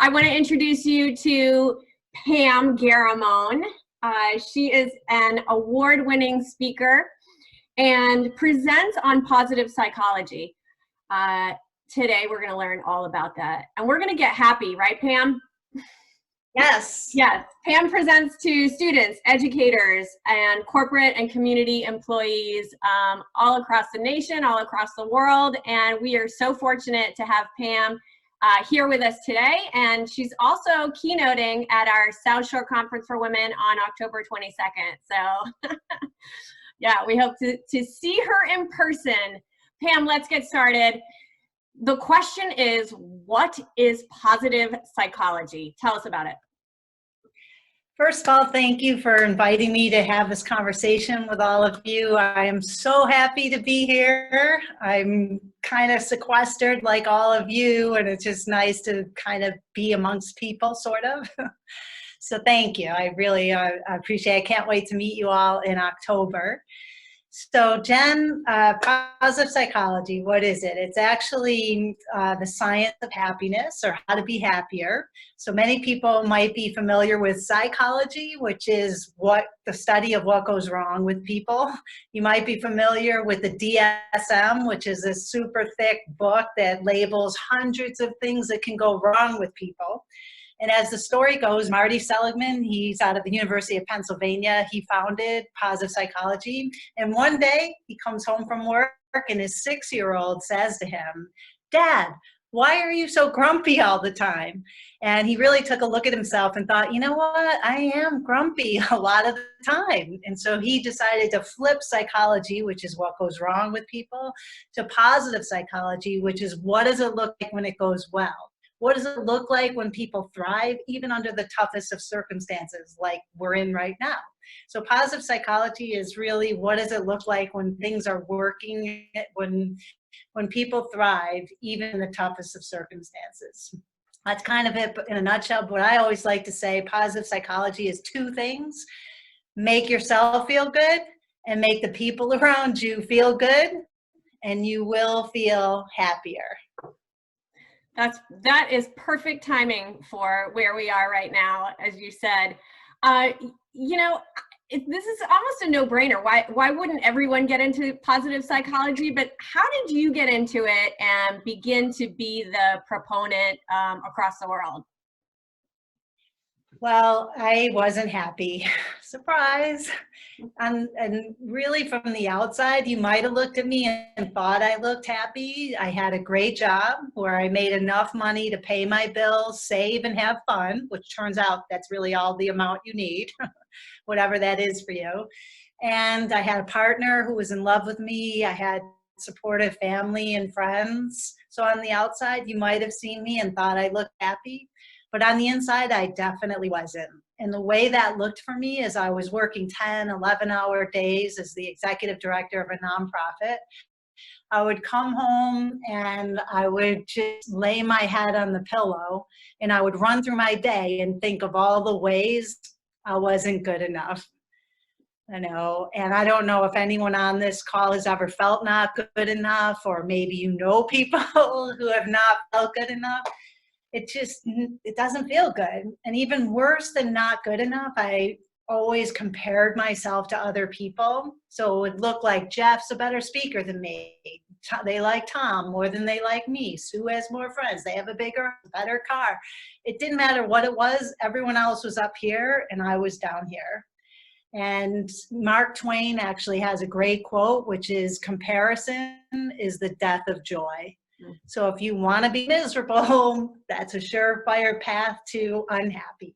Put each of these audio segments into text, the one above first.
I want to introduce you to Pam Garramone. She is an award-winning speaker and presents on positive psychology. Today, we're going to learn all about that. And we're going to get happy, right, Pam? Yes. Yes. Pam presents to students, educators, and corporate and community employees all across the nation, all across the world. And we are so fortunate to have Pam here with us today. And she's also keynoting at our South Shore Conference for Women on October 22nd. So yeah, we hope to see her in person. Pam, let's get started. The question is, what is positive psychology? Tell us about it. First of all, thank you for inviting me to have this conversation with all of you. I am so happy to be here. I'm kind of sequestered like all of you, and it's just nice to kind of be amongst people, sort of. So thank you. I really appreciate it. I can't wait to meet you all in October. So Jen, positive psychology, what is it? It's actually the science of happiness, or how to be happier. So many people might be familiar with psychology, which is the study of what goes wrong with people. You might be familiar with the DSM, which is a super thick book that labels hundreds of things that can go wrong with people. And as the story goes, Marty Seligman, he's out of the University of Pennsylvania. He founded positive psychology. And one day he comes home from work and his 6-year-old says to him, "Dad, why are you so grumpy all the time?" And he really took a look at himself and thought, you know what? I am grumpy a lot of the time. And so he decided to flip psychology, which is what goes wrong with people, to positive psychology, which is what does it look like when it goes well? What does it look like when people thrive, even under the toughest of circumstances like we're in right now? So positive psychology is really, what does it look like when things are working, when people thrive, even in the toughest of circumstances? That's kind of it in a nutshell. But I always like to say positive psychology is two things: make yourself feel good and make the people around you feel good, and you will feel happier. That is perfect timing for where we are right now, as you said. You know, this is almost a no-brainer. Why wouldn't everyone get into positive psychology? But how did you get into it and begin to be the proponent across the world? Well, I wasn't happy. Surprise. And really from the outside, you might have looked at me and thought I looked happy. I had a great job where I made enough money to pay my bills, save, and have fun, which turns out that's really all the amount you need, whatever that is for you. And I had a partner who was in love with me. I had supportive family and friends. So on the outside, you might have seen me and thought I looked happy. But on the inside, I definitely wasn't. And the way that looked for me is I was working 10, 11-hour days as the executive director of a nonprofit. I would come home and I would just lay my head on the pillow and I would run through my day and think of all the ways I wasn't good enough. I know, and I don't know if anyone on this call has ever felt not good enough, or maybe you know people who have not felt good enough. It doesn't feel good. And even worse than not good enough, I always compared myself to other people. So it would look like Jeff's a better speaker than me. They like Tom more than they like me. Sue has more friends. They have a better car. It didn't matter what it was. Everyone else was up here and I was down here. And Mark Twain actually has a great quote, which is, "Comparison is the death of joy." So if you want to be miserable, that's a surefire path to unhappy.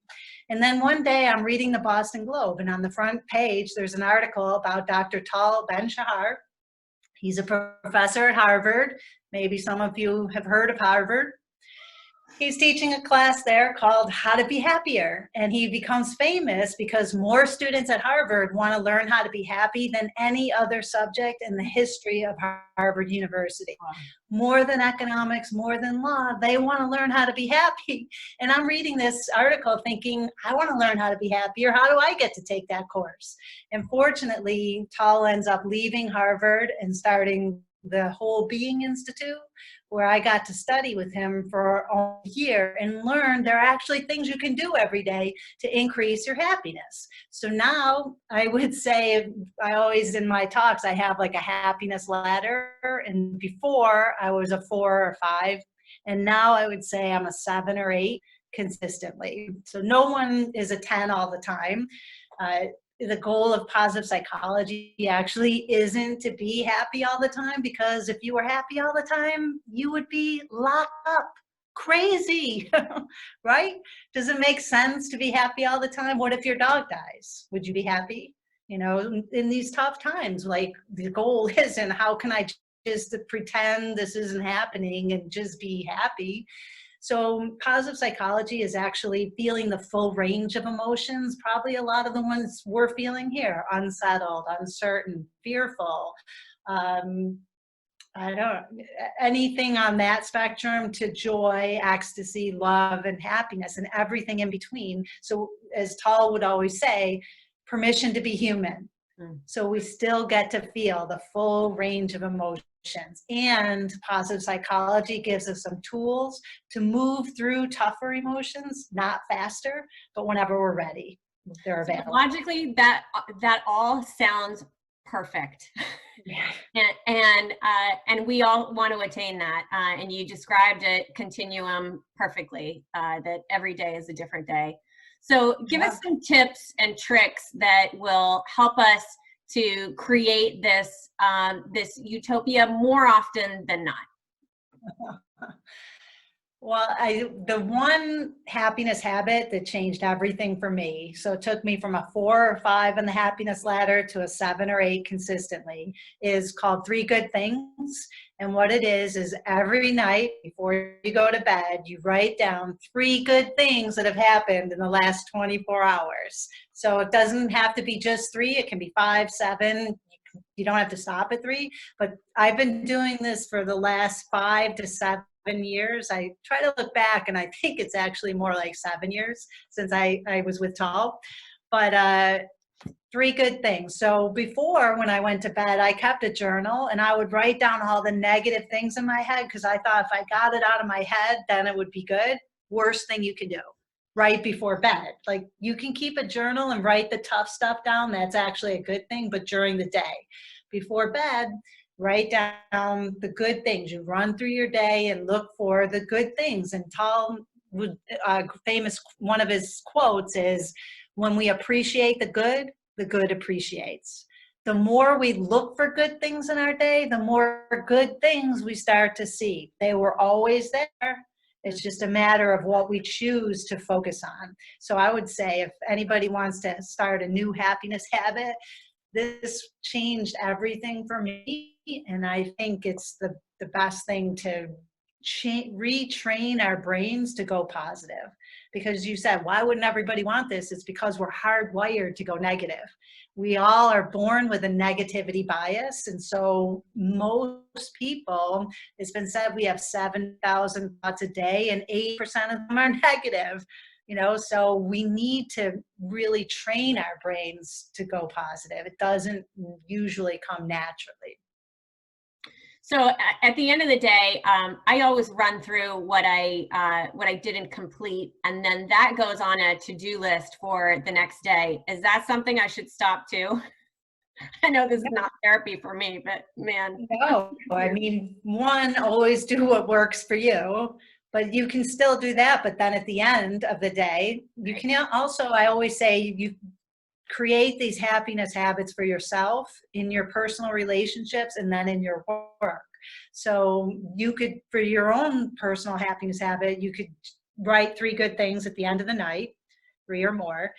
And then one day I'm reading the Boston Globe, and on the front page, there's an article about Dr. Tal Ben-Shahar. He's a professor at Harvard. Maybe some of you have heard of Harvard. He's teaching a class there called How to Be Happier, and he becomes famous because more students at Harvard want to learn how to be happy than any other subject in the history of Harvard University. More than economics, more than law, they want to learn how to be happy. And I'm reading this article thinking, I want to learn how to be happier. How do I get to take that course? And fortunately, Tal ends up leaving Harvard and starting the Whole Being Institute, where I got to study with him for a year and learn there are actually things you can do every day to increase your happiness. So now I would say, I always in my talks, I have like a happiness ladder. And before I was a 4 or 5. And now I would say I'm a 7 or 8 consistently. So no one is a 10 all the time. The goal of positive psychology actually isn't to be happy all the time, because if you were happy all the time, you would be locked up, crazy, right? Does it make sense to be happy all the time? What if your dog dies? Would you be happy? You know, in these tough times, like the goal isn't how can I just pretend this isn't happening and just be happy. So positive psychology is actually feeling the full range of emotions, probably a lot of the ones we're feeling here: unsettled, uncertain, fearful, I don't, anything on that spectrum, to joy, ecstasy, love, and happiness, and everything in between. So as Tal would always say, permission to be human. So we still get to feel the full range of emotions. And positive psychology gives us some tools to move through tougher emotions, not faster, but whenever we're ready, they're available. So logically, that all sounds perfect. And we all want to attain that. And you described a continuum perfectly, that every day is a different day. So give us some tips and tricks that will help us to create this this utopia more often than not. Well, the one happiness habit that changed everything for me, so it took me from a 4 or 5 in the happiness ladder to a 7 or 8 consistently, is called 3 Good Things. And what it is every night before you go to bed, you write down 3 good things that have happened in the last 24 hours. So it doesn't have to be just 3, it can be 5, 7. You don't have to stop at 3, but I've been doing this for the last 5 to 7 years. I try to look back, and I think it's actually more like 7 years since I was with Tal. But 3 good things. So before, when I went to bed, I kept a journal, and I would write down all the negative things in my head, because I thought if I got it out of my head, then it would be good. Worst thing you can do right before bed. Like, you can keep a journal and write the tough stuff down. That's actually a good thing. But during the day, before bed, write down the good things. You run through your day and look for the good things. And Tal would, famous, one of his quotes is, when we appreciate the good appreciates. The more we look for good things in our day, the more good things we start to see. They were always there. It's just a matter of what we choose to focus on. So I would say, if anybody wants to start a new happiness habit, this changed everything for me. And I think it's the best thing to retrain our brains to go positive. Because you said, why wouldn't everybody want this? It's because we're hardwired to go negative. We all are born with a negativity bias. And so most people, it's been said, we have 7,000 thoughts a day, and 80% of them are negative. You know, so we need to really train our brains to go positive. It doesn't usually come naturally. So at the end of the day, I always run through what I didn't complete, and then that goes on a to-do list for the next day. Is that something I should stop too? I know this is not therapy for me, but man. No, I mean, one, always do what works for you, but you can still do that. But then at the end of the day, you can also, I always say, you create these happiness habits for yourself in your personal relationships and then in your work. So you could, for your own personal happiness habit, you could write 3 good things at the end of the night, 3 or more.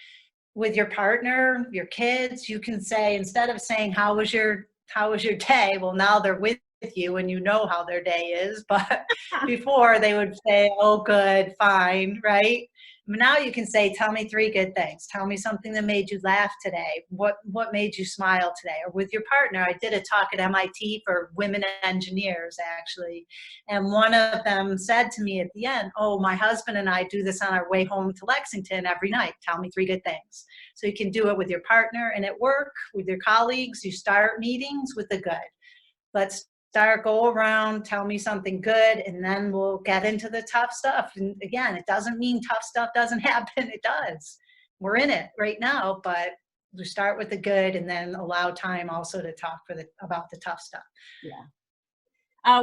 With your partner, your kids, you can say, instead of saying, how was your day? Well, now they're with you and you know how their day is. But before, they would say, oh, good, fine, right? Now you can say, tell me 3 good things. Tell me something that made you laugh today. What made you smile today? Or with your partner, I did a talk at MIT for women engineers, actually. And one of them said to me at the end, oh, my husband and I do this on our way home to Lexington every night. Tell me 3 good things. So you can do it with your partner and at work, with your colleagues. You start meetings with the good. Let's start, go around, tell me something good, and then we'll get into the tough stuff. And again, it doesn't mean tough stuff doesn't happen. It does. We're in it right now, but we start with the good and then allow time also to talk about the tough stuff. Yeah.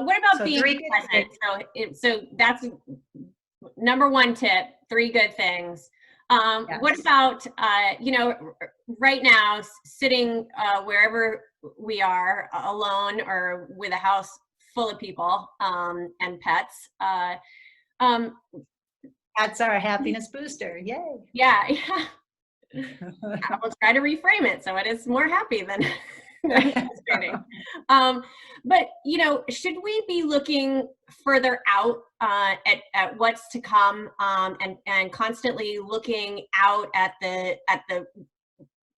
What about So being present? So that's number one tip, 3 good things. Yes. What about, right now, sitting wherever we are, alone or with a house full of people and pets? That's our happiness booster. Yay. Yeah. I will try to reframe it so it is more happy than frustrating. But should we be looking further out at what's to come, and constantly looking out at the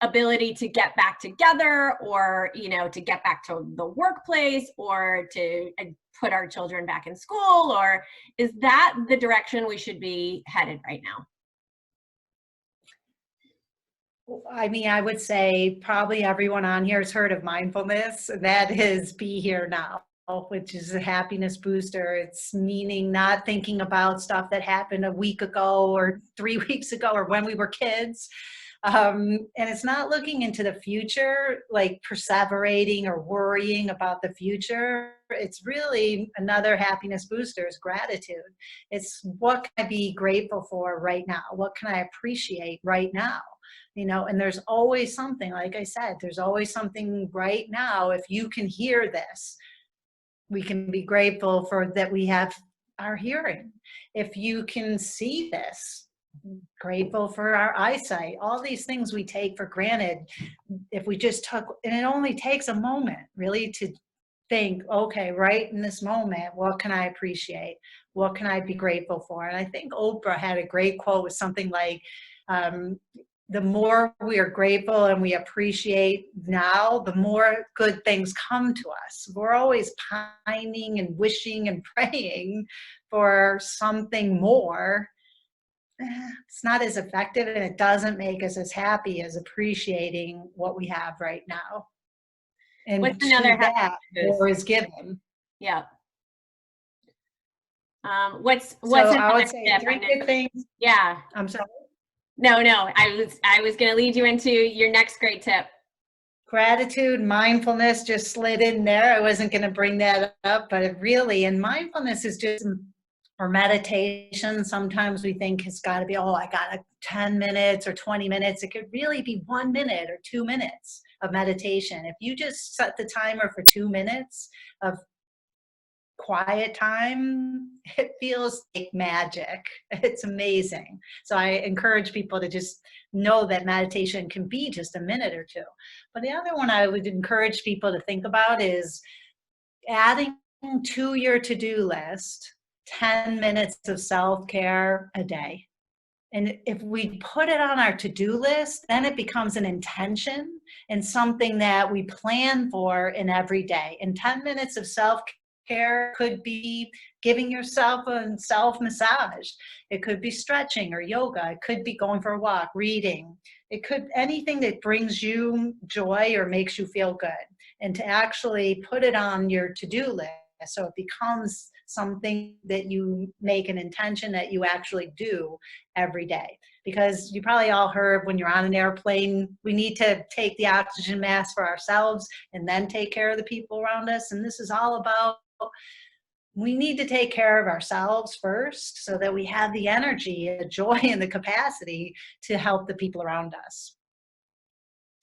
ability to get back together, or to get back to the workplace, or to put our children back in school? Or is that the direction we should be headed right now? I mean, I would say probably everyone on here has heard of mindfulness. That is be here now, which is a happiness booster. It's meaning not thinking about stuff that happened a week ago or 3 weeks ago or when we were kids. And it's not looking into the future, like perseverating or worrying about the future. It's really another happiness booster is gratitude. It's what can I be grateful for right now? What can I appreciate right now? And there's always something, like I said, there's always something right now. If you can hear this, we can be grateful for that we have our hearing. If you can see this, grateful for our eyesight. All these things we take for granted. If we just took, and it only takes a moment really to think, okay, right in this moment, what can I appreciate? What can I be grateful for? And I think Oprah had a great quote with something like, the more we are grateful and we appreciate now, the more good things come to us. We're always pining and wishing and praying for something more. It's not as effective, and it doesn't make us as happy as appreciating what we have right now. And what's another that more is given. Yeah. What's so I would say 3 good things. Yeah. I'm sorry. No, I was going to lead you into your next great tip. Gratitude, mindfulness just slid in there. I wasn't going to bring that up, but it really, and mindfulness is just, or meditation, sometimes we think it's got to be, I got 10 minutes or 20 minutes. It could really be 1 minute or 2 minutes of meditation. If you just set the timer for 2 minutes of quiet time, it feels like magic. It's amazing. So I encourage people to just know that meditation can be just a minute or 2. But the other one I would encourage people to think about is adding to your to-do list 10 minutes of self-care a day. And if we put it on our to-do list, then it becomes an intention and something that we plan for in every day. And 10 minutes of self-care could be giving yourself a self-massage. It could be stretching or yoga. It could be going for a walk, reading. It could anything that brings you joy or makes you feel good. And to actually put it on your to-do list so it becomes something that you make an intention that you actually do every day. Because you probably all heard when you're on an airplane, we need to take the oxygen mask for ourselves and then take care of the people around us. And this is all about, we need to take care of ourselves first so that we have the energy, the joy, and the capacity to help the people around us.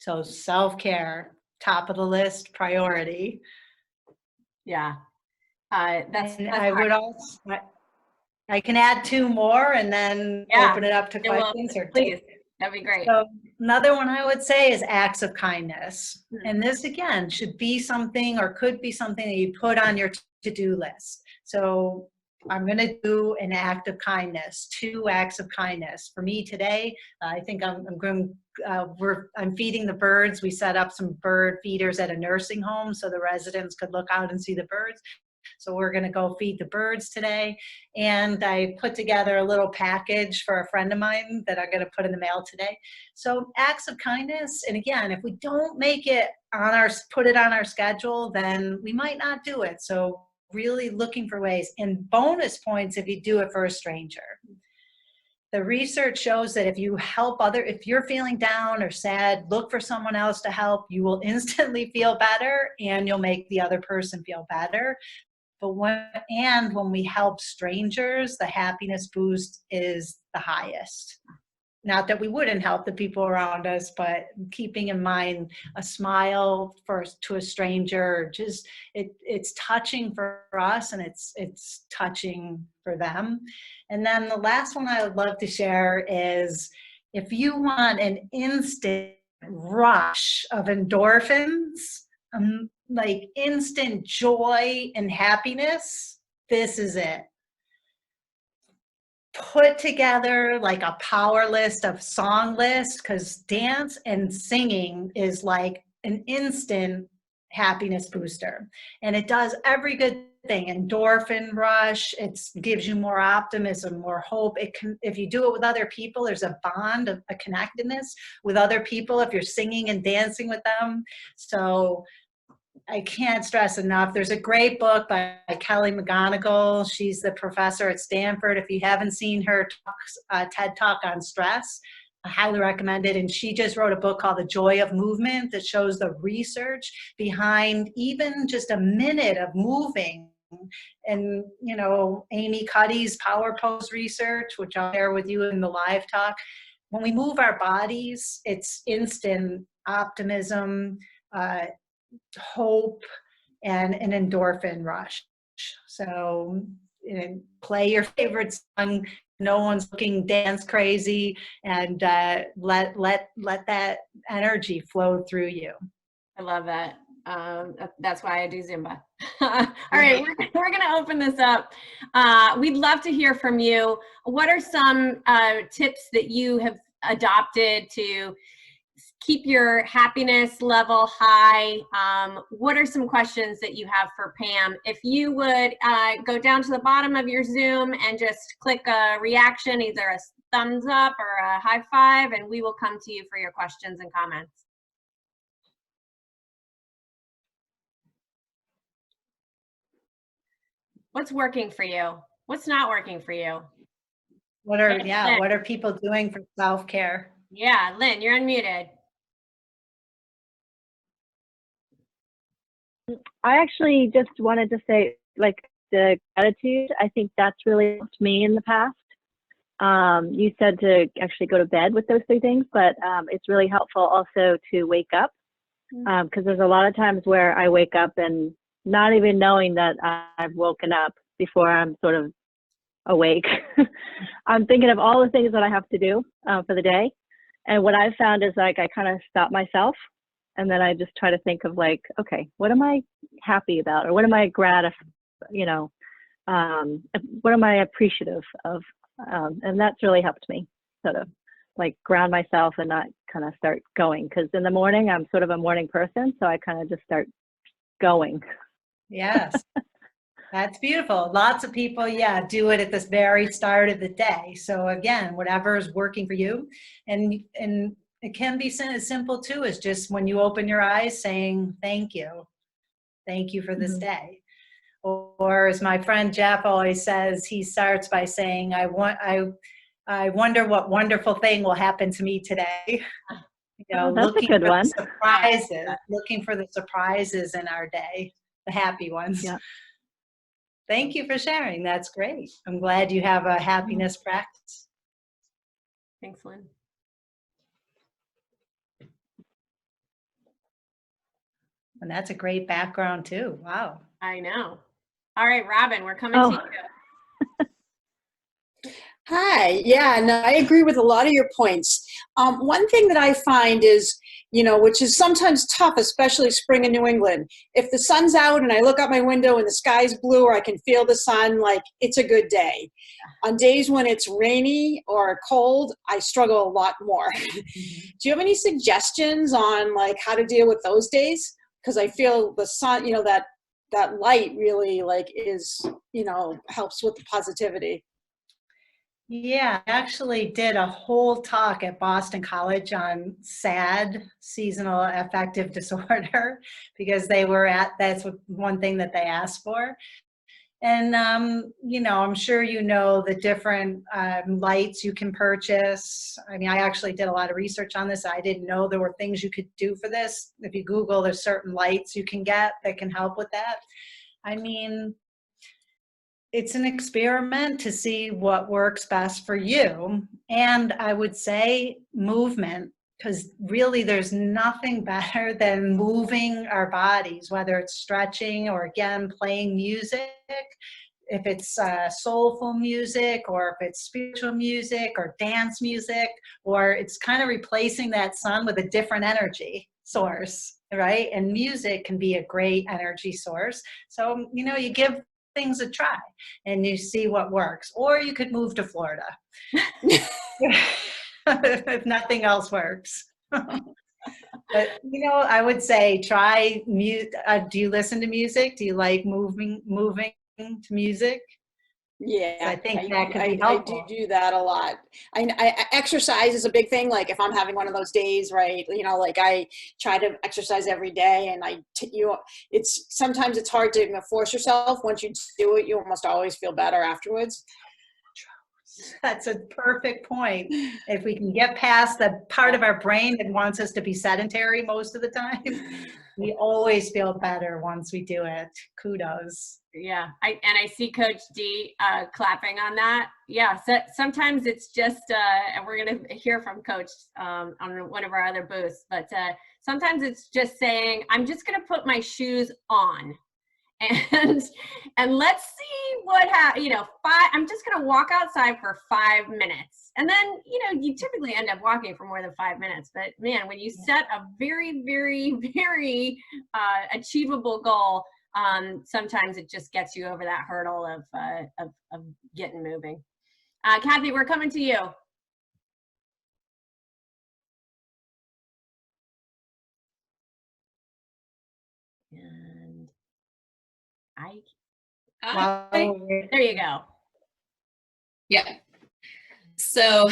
So self-care, top of the list, priority. Yeah. That's I would also, I can add 2 more and then open it up to questions. Please, that'd be great. So another one I would say is acts of kindness. And this again should be something or could be something that you put on your to-do list. So I'm going to do an act of kindness, 2 acts of kindness. For me today, I think I'm feeding the birds. We set up some bird feeders at a nursing home so the residents could look out and see the birds. So we're going to go feed the birds today. And I put together a little package for a friend of mine that I'm going to put in the mail today. So acts of kindness. And again, if we don't make it put it on our schedule, then we might not do it. So really looking for ways, and bonus points if you do it for a stranger. The research shows that if you're feeling down or sad, look for someone else to help. You will instantly feel better, and you'll make the other person feel better. But when we help strangers, the happiness boost is the highest. Not that we wouldn't help the people around us, but keeping in mind a smile to a stranger, just it's touching for us, and it's touching for them. And then the last one I would love to share is, if you want an instant rush of endorphins, like instant joy and happiness, this is it. Put together like a power list of song lists, because dance and singing is like an instant happiness booster, and it does every good thing. Endorphin rush, it gives you more optimism, more hope. If you do it with other people, there's a bond of a connectedness with other people if you're singing and dancing with them. So I can't stress enough. There's a great book by Kelly McGonigal. She's the professor at Stanford. If you haven't seen her TED Talk on stress, I highly recommend it. And she just wrote a book called The Joy of Movement that shows the research behind even just a minute of moving. And, Amy Cuddy's Power Pose research, which I'll share with you in the live talk. When we move our bodies, it's instant optimism, hope, and an endorphin rush. So play your favorite song, no one's looking, dance crazy, and let that energy flow through you. I love that. That's why I do Zumba. All right, we're going to open this up. We'd love to hear from you. What are some tips that you have adopted to keep your happiness level high? What are some questions that you have for Pam? If you would go down to the bottom of your Zoom and just click a reaction, either a thumbs up or a high five, and we will come to you for your questions and comments. What's working for you? What's not working for you? What are people doing for self-care? Yeah, Lynn, you're unmuted. I actually just wanted to say, like, the gratitude, I think that's really helped me in the past. You said to actually go to bed with those three things, but it's really helpful also to wake up, because there's a lot of times where I wake up and not even knowing that I've woken up before I'm sort of awake. I'm thinking of all the things that I have to do for the day. And what I've found is, like, I kind of stop myself, and then I just try to think of, like, okay, what am I happy about? Or what am I what am I appreciative of? And that's really helped me sort of like ground myself and not kind of start going. Because in the morning, I'm sort of a morning person. So I kind of just start going. Yes. That's beautiful. Lots of people, do it at this very start of the day. So again, whatever is working for you. And it can be as simple too as just when you open your eyes saying, thank you. Thank you for this day. Or as my friend Jeff always says, he starts by saying, I wonder what wonderful thing will happen to me today. That's looking a good for one. the surprises, looking for the surprises in our day, the happy ones. Yeah. Thank you for sharing. That's great. I'm glad you have a happiness practice. Thanks, Lynn. And that's a great background too. Wow. I know. All right, Robin, we're coming to you. Hi. Yeah, no, I agree with a lot of your points. One thing that I find is, which is sometimes tough, especially spring in New England. If the sun's out and I look out my window and the sky's blue, or I can feel the sun, like, it's a good day. On days when it's rainy or cold, I struggle a lot more. Do you have any suggestions on, like, how to deal with those days? Because I feel the sun, that that light really like is, you know, helps with the positivity. Yeah, I actually did a whole talk at Boston College on SAD, seasonal affective disorder, because that's one thing that they asked for. And, you know, I'm sure you know the different lights you can purchase. I mean, I actually did a lot of research on this. I didn't know there were things you could do for this. If you Google, there's certain lights you can get that can help with that. I mean, it's an experiment to see what works best for you. And I would say movement, because really there's nothing better than moving our bodies, whether it's stretching or, again, playing music. If it's soulful music, or if it's spiritual music or dance music, or it's kind of replacing that sun with a different energy source, right? And music can be a great energy source. So, you know, you give things a try and you see what works. Or you could move to Florida if nothing else works. But, you know, I would say try music. Do you listen to music? Do you like moving to music? Yeah, I think that could be helpful. I do that a lot. Exercise is a big thing. Like if I'm having one of those days, right? You know, like I try to exercise every day, and it's sometimes it's hard to, you know, force yourself. Once you do it, you almost always feel better afterwards. That's a perfect point. If we can get past the part of our brain that wants us to be sedentary most of the time, we always feel better once we do it. Kudos. Yeah, I see Coach D clapping on that. Yeah, so sometimes it's just, and we're gonna hear from Coach on one of our other booths, but sometimes it's just saying, I'm just gonna put my shoes on, and let's see what happens. You know, I'm just gonna walk outside for 5 minutes, and then, you know, you typically end up walking for more than 5 minutes. But man, when you set a very, very, very achievable goal, sometimes it just gets you over that hurdle of getting moving. Kathy, we're coming to you. And there you go. Yeah. So,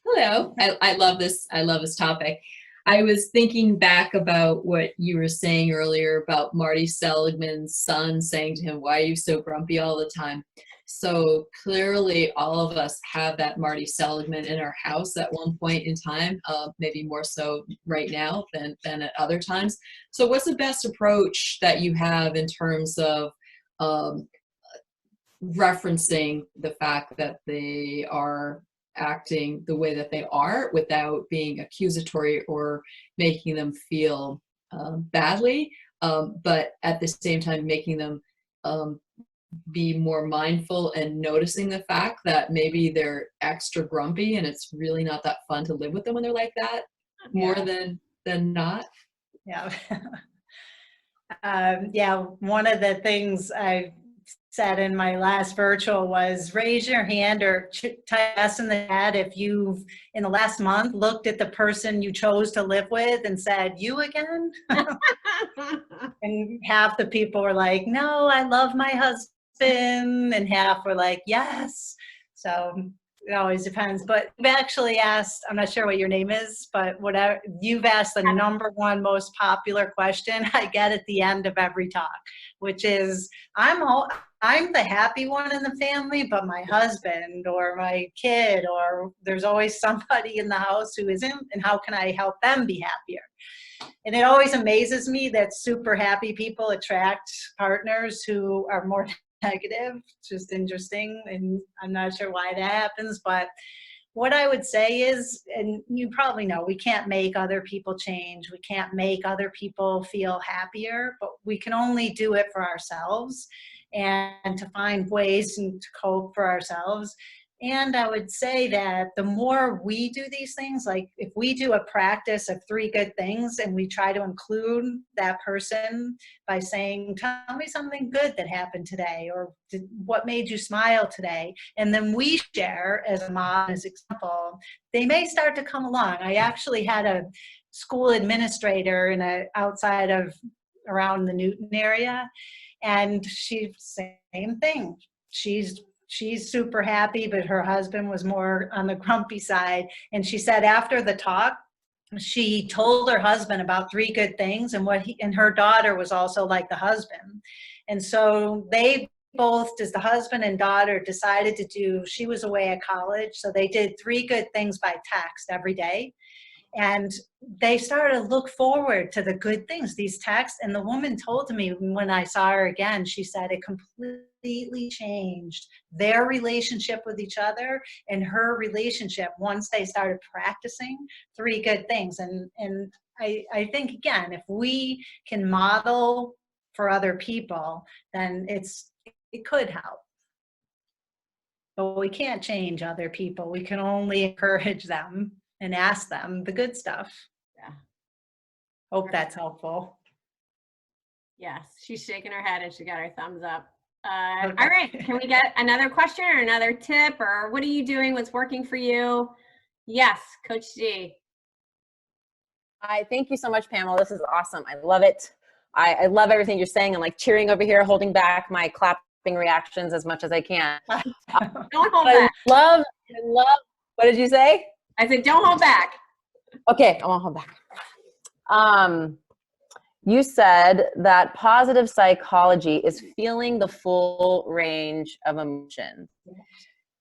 hello. I love this. I love this topic. I was thinking back about what you were saying earlier about Marty Seligman's son saying to him, "Why are you so grumpy all the time?" So clearly all of us have that Marty Seligman in our house at one point in time, maybe more so right now than at other times. So what's the best approach that you have in terms of referencing the fact that they are acting the way that they are without being accusatory or making them feel badly, but at the same time making them be more mindful and noticing the fact that maybe they're extra grumpy and it's really not that fun to live with them when they're like that, more than not? Yeah. Yeah, one of the things I said in my last virtual was raise your hand or type yes in the chat if you've in the last month looked at the person you chose to live with and said, "You again?" And half the people were like, "No, I love my husband," and half were like, "Yes." So it always depends. But you've actually asked, I'm not sure what your name is, but whatever, you've asked the number one most popular question I get at the end of every talk, which is, I'm the happy one in the family, but my husband or my kid, or there's always somebody in the house who isn't, and how can I help them be happier? And it always amazes me that super happy people attract partners who are more negative. It's just interesting, and I'm not sure why that happens, but what I would say is, and you probably know, we can't make other people change. We can't make other people feel happier, but we can only do it for ourselves and to find ways to cope for ourselves. And I would say that the more we do these things, like if we do a practice of 3 good things and we try to include that person by saying, "Tell me something good that happened today," or "What made you smile today?" And then we share as a mom, as example, they may start to come along. I actually had a school administrator outside of around the Newton area. And she's same thing. She's super happy, but her husband was more on the grumpy side. And she said after the talk, she told her husband about 3 good things, and and her daughter was also like the husband. And so they both, as the husband and daughter, decided to do, she was away at college, so they did 3 good things by text every day. And they started to look forward to the good things, these texts. And the woman told me when I saw her again, she said it completely changed their relationship with each other and her relationship once they started practicing 3 good things. And I think, again, if we can model for other people, then it could help. But we can't change other people. We can only encourage them and ask them the good stuff. Yeah. Hope that's helpful. Yes, she's shaking her head and she got her thumbs up. Okay. All right, can we get another question or another tip, or what are you doing? What's working for you? Yes, Coach G. Hi, thank you so much, Pamela. This is awesome. I love it. I love everything you're saying. I'm like cheering over here, holding back my clapping reactions as much as I can. Don't hold back. I love, what did you say? I said, don't hold back. Okay, I won't hold back. You said that positive psychology is feeling the full range of emotions.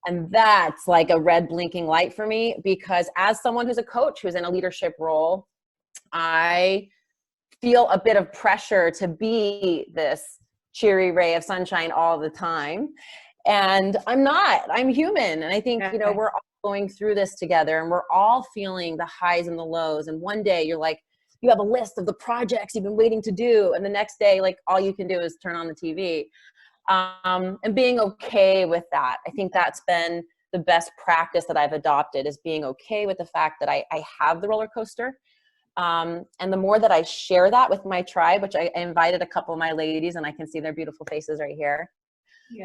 And that's like a red blinking light for me, because as someone who's a coach, who's in a leadership role, I feel a bit of pressure to be this cheery ray of sunshine all the time. And I'm not. I'm human. And I think, you know, we're all going through this together, and we're all feeling the highs and the lows. And one day you're like, you have a list of the projects you've been waiting to do. And the next day, like, all you can do is turn on the TV. And being okay with that. I think that's been the best practice that I've adopted, is being okay with the fact that I have the roller coaster. And the more that I share that with my tribe, which I invited a couple of my ladies, and I can see their beautiful faces right here.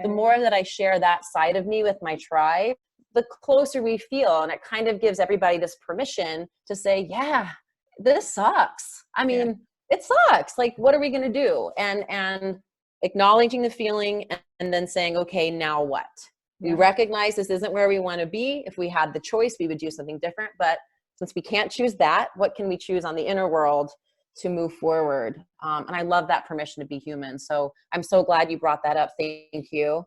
The more that I share that side of me with my tribe, the closer we feel. And it kind of gives everybody this permission to say, yeah, this sucks. I mean, it sucks. Like, what are we going to do? And acknowledging the feeling, and then saying, okay, now what? We recognize this isn't where we want to be. If we had the choice, we would do something different. But since we can't choose that, what can we choose on the inner world to move forward? And I love that permission to be human. So I'm so glad you brought that up. Thank you.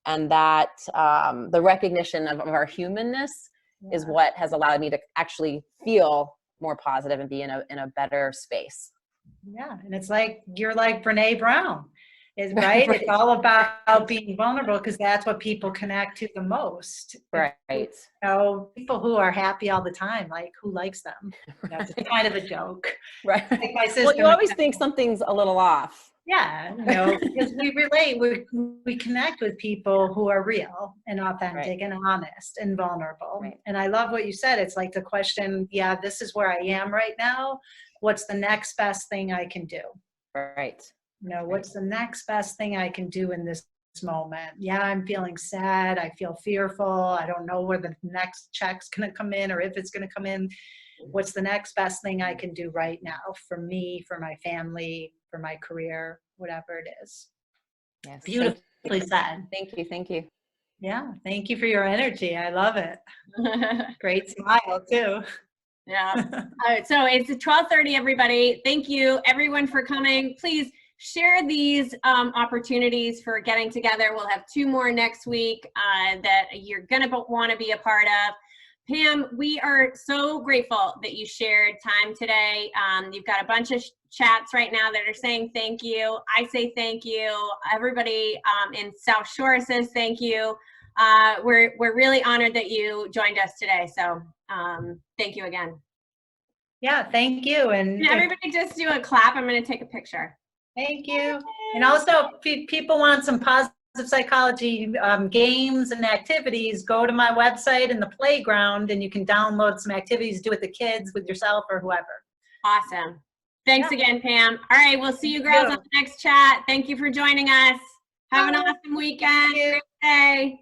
And that the recognition of our humanness is what has allowed me to actually feel more positive and be in a better space. Yeah, and it's like, you're like Brene Brown, is right? It's all about being vulnerable, because that's what people connect to the most. Right. You know, people who are happy all the time, like, who likes them? That's kind of a joke. Right. Like my sister. Well, you always think something's a little off. Yeah, you know, because we relate, we connect with people who are real and authentic and honest and vulnerable. Right. And I love what you said. It's like the question, yeah, this is where I am right now. What's the next best thing I can do? Right. You know, what's the next best thing I can do in this moment? Yeah, I'm feeling sad. I feel fearful. I don't know where the next check's going to come in, or if it's going to come in. What's the next best thing I can do right now for me, for my family, for my career, whatever it is? Yes. Beautifully said. Thank you. Thank you. Yeah. Thank you for your energy. I love it. Great smile too. Yeah. All right, so it's 12:30, everybody. Thank you, everyone, for coming. Please share these opportunities for getting together. We'll have 2 more next week that you're going to want to be a part of. Pam, we are so grateful that you shared time today. You've got a bunch of chats right now that are saying thank you. I say thank you. Everybody in South Shore says thank you. We're really honored that you joined us today. So thank you again. Yeah, thank you. And Can everybody just do a clap? I'm going to take a picture. thank you. And also, if people want some positive psychology games and activities, go to my website in the playground, and you can download some activities, do with the kids, with yourself, or whoever. Awesome. Thanks again, Pam. All right, we'll see you girls on the next chat. Thank you for joining us. Have an awesome weekend. Great day.